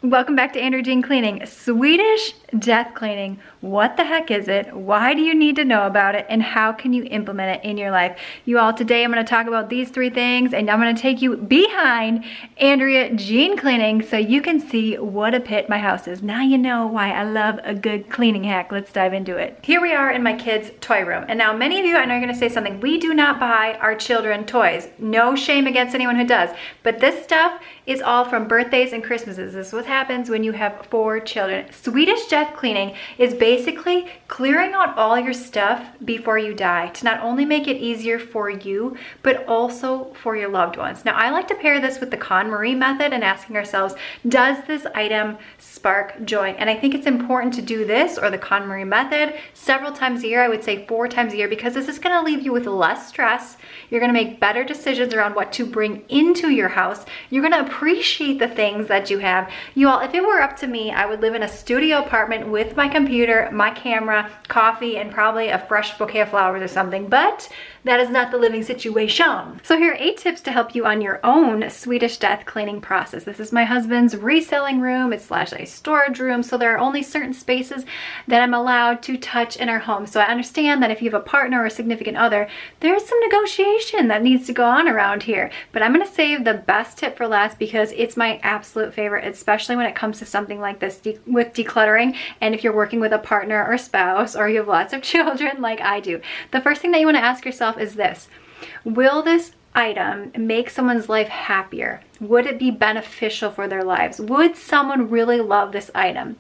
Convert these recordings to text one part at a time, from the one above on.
Welcome back to Andrea Jean Cleaning. Swedish death cleaning. What the heck is it? Why do you need to know about it? And how can you implement it in your life? You all, today I'm going to talk about these three things, and I'm going to take you behind Andrea Jean Cleaning so you can see what a pit my house is. Now you know why I love a good cleaning hack. Let's dive into it. Here we are in my kids' toy room. And now many of you, I know you're going to say something. We do not buy our children toys. No shame against anyone who does. But this stuff is all from birthdays and Christmases. This is what happens when you have 4 children. Swedish death cleaning is basically clearing out all your stuff before you die to not only make it easier for you, but also for your loved ones. Now, I like to pair this with the Konmari method and asking ourselves, does this item spark joy? And I think it's important to do this, or the Konmari method, several times a year. I would say 4 times a year, because this is going to leave you with less stress. You're going to make better decisions around what to bring into your house. You're going to appreciate the things that you have. You all, if it were up to me, I would live in a studio apartment with my computer, my camera, coffee, and probably a fresh bouquet of flowers or something, but that is not the living situation. So here are 8 tips to help you on your own Swedish death cleaning process. This is my husband's reselling room. It's slash a storage room, so there are only certain spaces that I'm allowed to touch in our home. So I understand that if you have a partner or a significant other, there's some negotiation that needs to go on around here. But I'm gonna save the best tip for last because it's my absolute favorite, especially when it comes to something like this with decluttering. And if you're working with a partner or spouse, or you have lots of children like I do, the first thing that you wanna ask yourself is this: will this item make someone's life happier? Would it be beneficial for their lives? Would someone really love this item?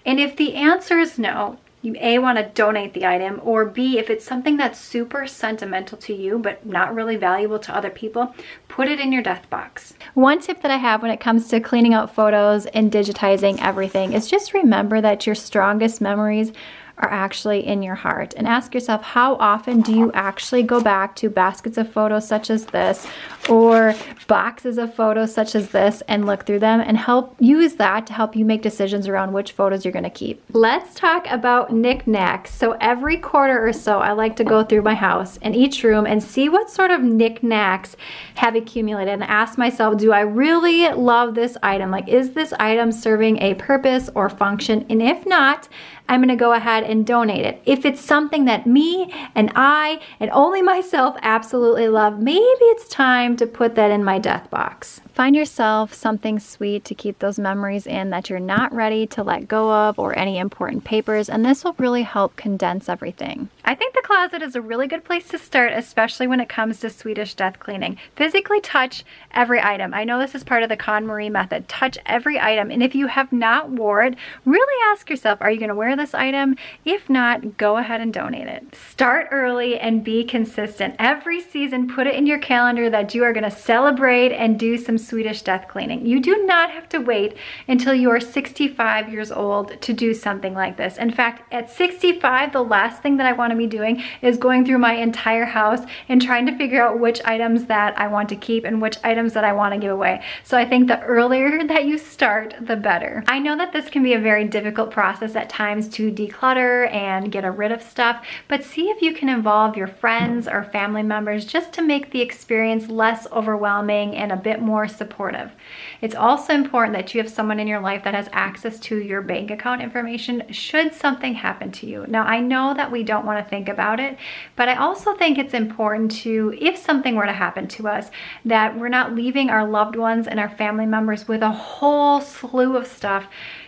And if the answer is no, you A, want to donate the item, or B, if it's something that's super sentimental to you but not really valuable to other people, put it in your death box. One tip that I have when it comes to cleaning out photos and digitizing everything is just remember that your strongest memories are actually in your heart, and ask yourself, how often do you actually go back to baskets of photos such as this, or boxes of photos such as this, and look through them and use that to help you make decisions around which photos you're going to keep. Let's talk about knickknacks. So every quarter or so, I like to go through my house and each room and see what sort of knickknacks have accumulated, and ask myself, do I really love this item? Like, is this item serving a purpose or function? And if not, I'm gonna go ahead and donate it. If it's something that me and I and only myself absolutely love, maybe it's time to put that in my death box. Find yourself something sweet to keep those memories in that you're not ready to let go of, or any important papers, and this will really help condense everything. I think the closet is a really good place to start, especially when it comes to Swedish death cleaning. Physically touch every item. I know this is part of the Konmari method. Touch every item, and if you have not wore it, really ask yourself, are you gonna wear this item? If not, go ahead and donate it. Start early and be consistent. Every season, put it in your calendar that you are gonna celebrate and do some Swedish death cleaning. You do not have to wait until you are 65 years old to do something like this. In fact, at 65, the last thing that I want to be doing is going through my entire house and trying to figure out which items that I want to keep and which items that I want to give away. So I think the earlier that you start, the better. I know that this can be a very difficult process at times to declutter and get rid of stuff, but see if you can involve your friends or family members just to make the experience less overwhelming and a bit more supportive. It's also important that you have someone in your life that has access to your bank account information should something happen to you. Now, I know that we don't want to think about it, but I also think it's important to, if something were to happen to us, that we're not leaving our loved ones and our family members with a whole slew of stuff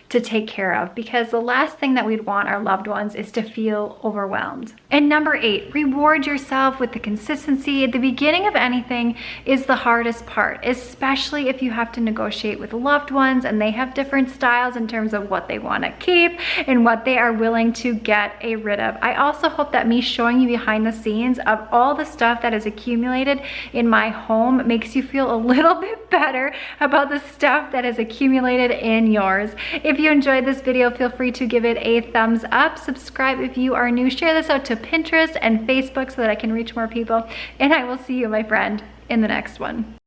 to take care of, because the last thing that we'd want our loved ones is to feel overwhelmed. And number 8, reward yourself with the consistency. At the beginning of anything is the hardest part, especially if you have to negotiate with loved ones and they have different styles in terms of what they want to keep and what they are willing to get rid of. I also hope that me showing you behind the scenes of all the stuff that is accumulated in my home makes you feel a little bit better about the stuff that is accumulated in yours. If you enjoyed this video, feel free to give it a thumbs up. Subscribe if you are new. Share this out to Pinterest and Facebook so that I can reach more people. And I will see you, my friend, in the next one.